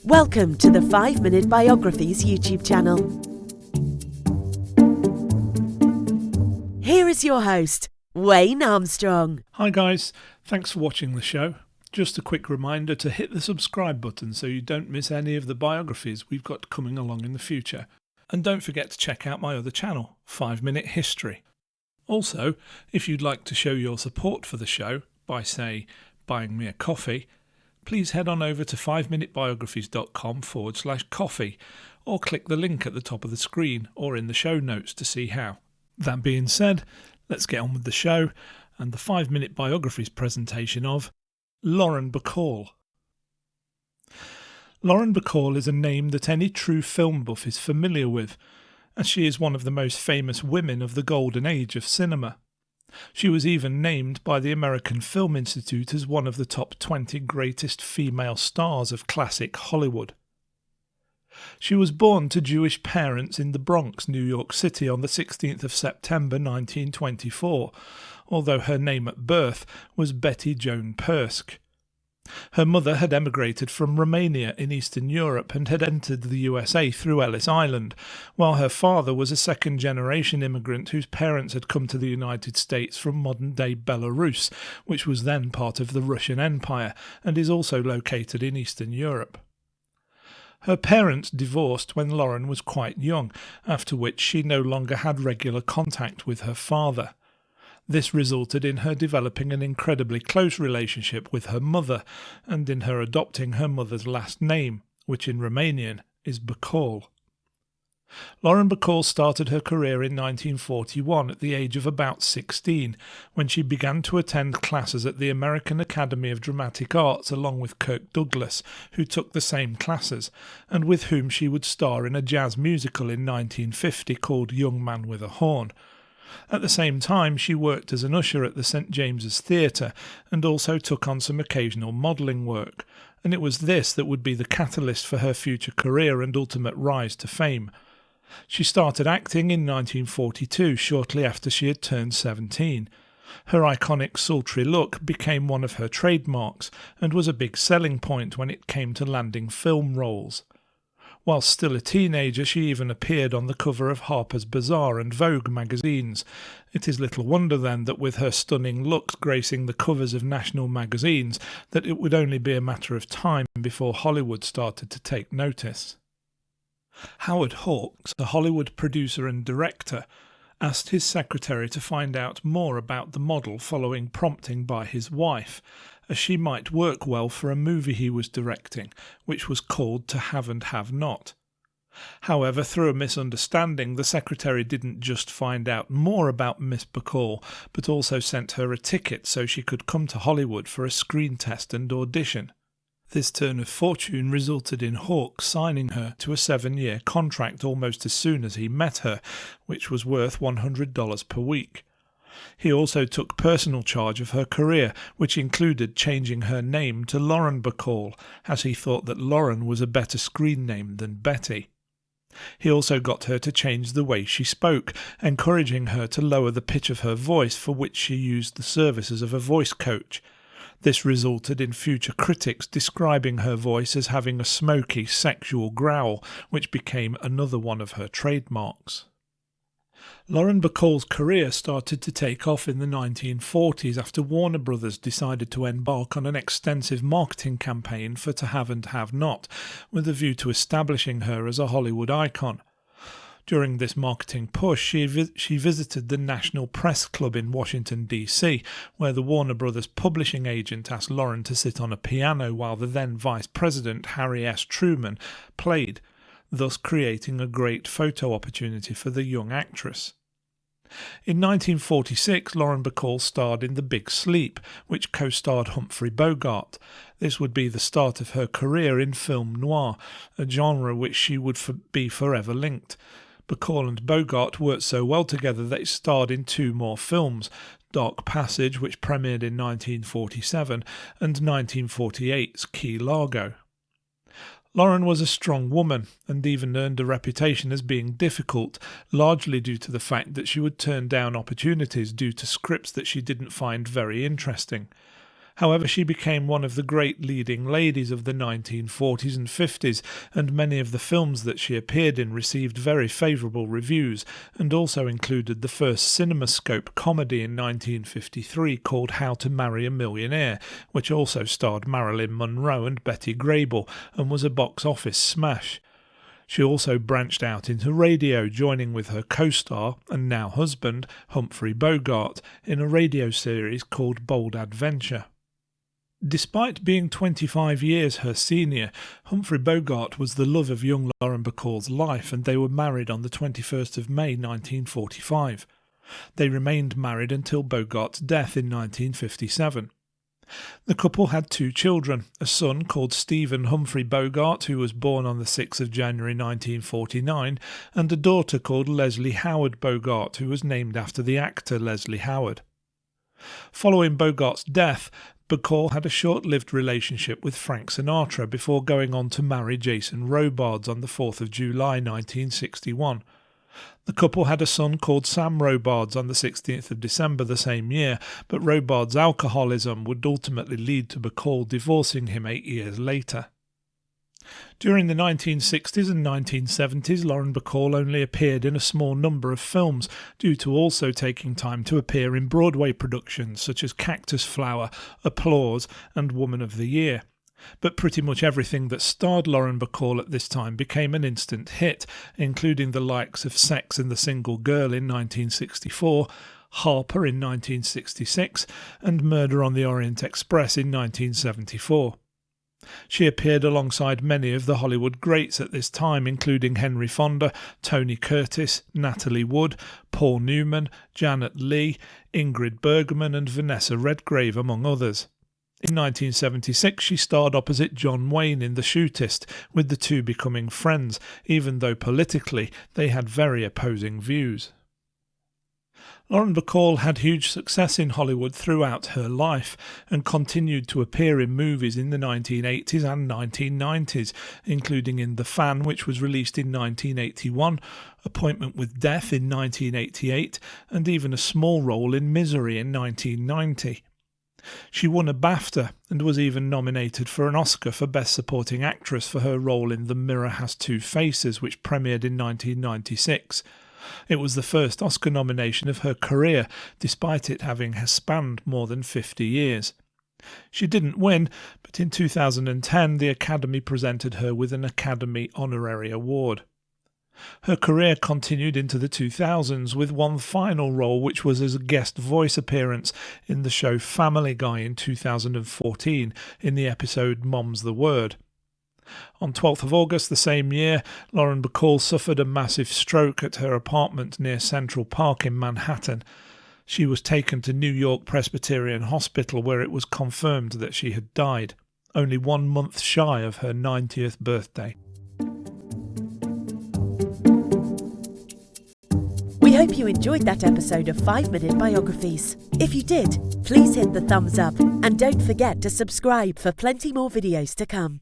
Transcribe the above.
Welcome to the 5 Minute Biographies YouTube channel. Here is your host, Wayne Armstrong. Hi guys, thanks for watching the show. Just a quick reminder to hit the subscribe button so you don't miss any of the biographies we've got coming along in the future. And don't forget to check out my other channel, 5 Minute History. Also, if you'd like to show your support for the show by, say, buying me a coffee, please head on over to 5minutebiographies.com/coffee or click the link at the top of the screen or in the show notes to see how. That being said, let's get on with the show and the 5 Minute Biographies presentation of Lauren Bacall. Lauren Bacall is a name that any true film buff is familiar with, as she is one of the most famous women of the golden age of cinema. She was even named by the American Film Institute as one of the top 20 greatest female stars of classic Hollywood. She was born to Jewish parents in the Bronx, New York City on the 16th of September 1924, although her name at birth was Betty Joan Persk. Her mother had emigrated from Romania in Eastern Europe and had entered the USA through Ellis Island, while her father was a second-generation immigrant whose parents had come to the United States from modern-day Belarus, which was then part of the Russian Empire and is also located in Eastern Europe. Her parents divorced when Lauren was quite young, after which she no longer had regular contact with her father. This resulted in her developing an incredibly close relationship with her mother, and in her adopting her mother's last name, which in Romanian is Bacall. Lauren Bacall started her career in 1941 at the age of about 16, when she began to attend classes at the American Academy of Dramatic Arts along with Kirk Douglas, who took the same classes, and with whom she would star in a jazz musical in 1950 called Young Man with a Horn. At the same time, she worked as an usher at the St James's Theatre and also took on some occasional modelling work, and it was this that would be the catalyst for her future career and ultimate rise to fame. She started acting in 1942, shortly after she had turned 17. Her iconic sultry look became one of her trademarks and was a big selling point when it came to landing film roles. While still a teenager, she even appeared on the cover of Harper's Bazaar and Vogue magazines. It is little wonder then that with her stunning looks gracing the covers of national magazines, that it would only be a matter of time before Hollywood started to take notice. Howard Hawks, a Hollywood producer and director, asked his secretary to find out more about the model following prompting by his wife, as she might work well for a movie he was directing, which was called To Have and Have Not. However, through a misunderstanding, the secretary didn't just find out more about Miss Bacall, but also sent her a ticket so she could come to Hollywood for a screen test and audition. This turn of fortune resulted in Hawks signing her to a 7-year contract almost as soon as he met her, which was worth $100 per week. He also took personal charge of her career, which included changing her name to Lauren Bacall, as he thought that Lauren was a better screen name than Betty. He also got her to change the way she spoke, encouraging her to lower the pitch of her voice, for which she used the services of a voice coach. This resulted in future critics describing her voice as having a smoky, sexual growl, which became another one of her trademarks. Lauren Bacall's career started to take off in the 1940s after Warner Brothers decided to embark on an extensive marketing campaign for To Have and Have Not, with a view to establishing her as a Hollywood icon. During this marketing push, she visited the National Press Club in Washington, D.C., where the Warner Brothers publishing agent asked Lauren to sit on a piano while the then Vice President, Harry S. Truman, played, thus creating a great photo opportunity for the young actress. In 1946, Lauren Bacall starred in The Big Sleep, which co-starred Humphrey Bogart. This would be the start of her career in film noir, a genre which she would be forever linked. Bacall and Bogart worked so well together that they starred in 2 more films, Dark Passage, which premiered in 1947, and 1948's Key Largo. Lauren was a strong woman and even earned a reputation as being difficult, largely due to the fact that she would turn down opportunities due to scripts that she didn't find very interesting. However, she became one of the great leading ladies of the 1940s and 50s, and many of the films that she appeared in received very favourable reviews, and also included the first CinemaScope comedy in 1953 called How to Marry a Millionaire, which also starred Marilyn Monroe and Betty Grable, and was a box office smash. She also branched out into radio, joining with her co-star and now husband, Humphrey Bogart, in a radio series called Bold Adventure. Despite being 25 years her senior, Humphrey Bogart was the love of young Lauren Bacall's life, and they were married on the 21st of May 1945. They remained married until Bogart's death in 1957. The couple had 2 children, a son called Stephen Humphrey Bogart, who was born on the 6th of January 1949, and a daughter called Leslie Howard Bogart, who was named after the actor Leslie Howard. Following Bogart's death, Bacall had a short-lived relationship with Frank Sinatra before going on to marry Jason Robards on the 4th of July 1961. The couple had a son called Sam Robards on the 16th of December the same year, but Robards' alcoholism would ultimately lead to Bacall divorcing him 8 years later. During the 1960s and 1970s, Lauren Bacall only appeared in a small number of films, due to also taking time to appear in Broadway productions such as Cactus Flower, Applause and Woman of the Year. But pretty much everything that starred Lauren Bacall at this time became an instant hit, including the likes of Sex and the Single Girl in 1964, Harper in 1966, and Murder on the Orient Express in 1974. She appeared alongside many of the Hollywood greats at this time, including Henry Fonda, Tony Curtis, Natalie Wood, Paul Newman, Janet Leigh, Ingrid Bergman and Vanessa Redgrave, among others. In 1976 she starred opposite John Wayne in The Shootist, with the two becoming friends, even though politically they had very opposing views. Lauren Bacall had huge success in Hollywood throughout her life, and continued to appear in movies in the 1980s and 1990s, including in The Fan, which was released in 1981, Appointment with Death in 1988, and even a small role in Misery in 1990. She won a BAFTA and was even nominated for an Oscar for Best Supporting Actress for her role in The Mirror Has Two Faces, which premiered in 1996. It was the first Oscar nomination of her career, despite it having spanned more than 50 years. She didn't win, but in 2010 the Academy presented her with an Academy Honorary Award. Her career continued into the 2000s with one final role, which was as a guest voice appearance in the show Family Guy in 2014 in the episode Mom's the Word. On 12th of August the same year, Lauren Bacall suffered a massive stroke at her apartment near Central Park in Manhattan. She was taken to New York Presbyterian Hospital, where it was confirmed that she had died, only 1 month shy of her 90th birthday. We hope you enjoyed that episode of 5 Minute Biographies. If you did, please hit the thumbs up and don't forget to subscribe for plenty more videos to come.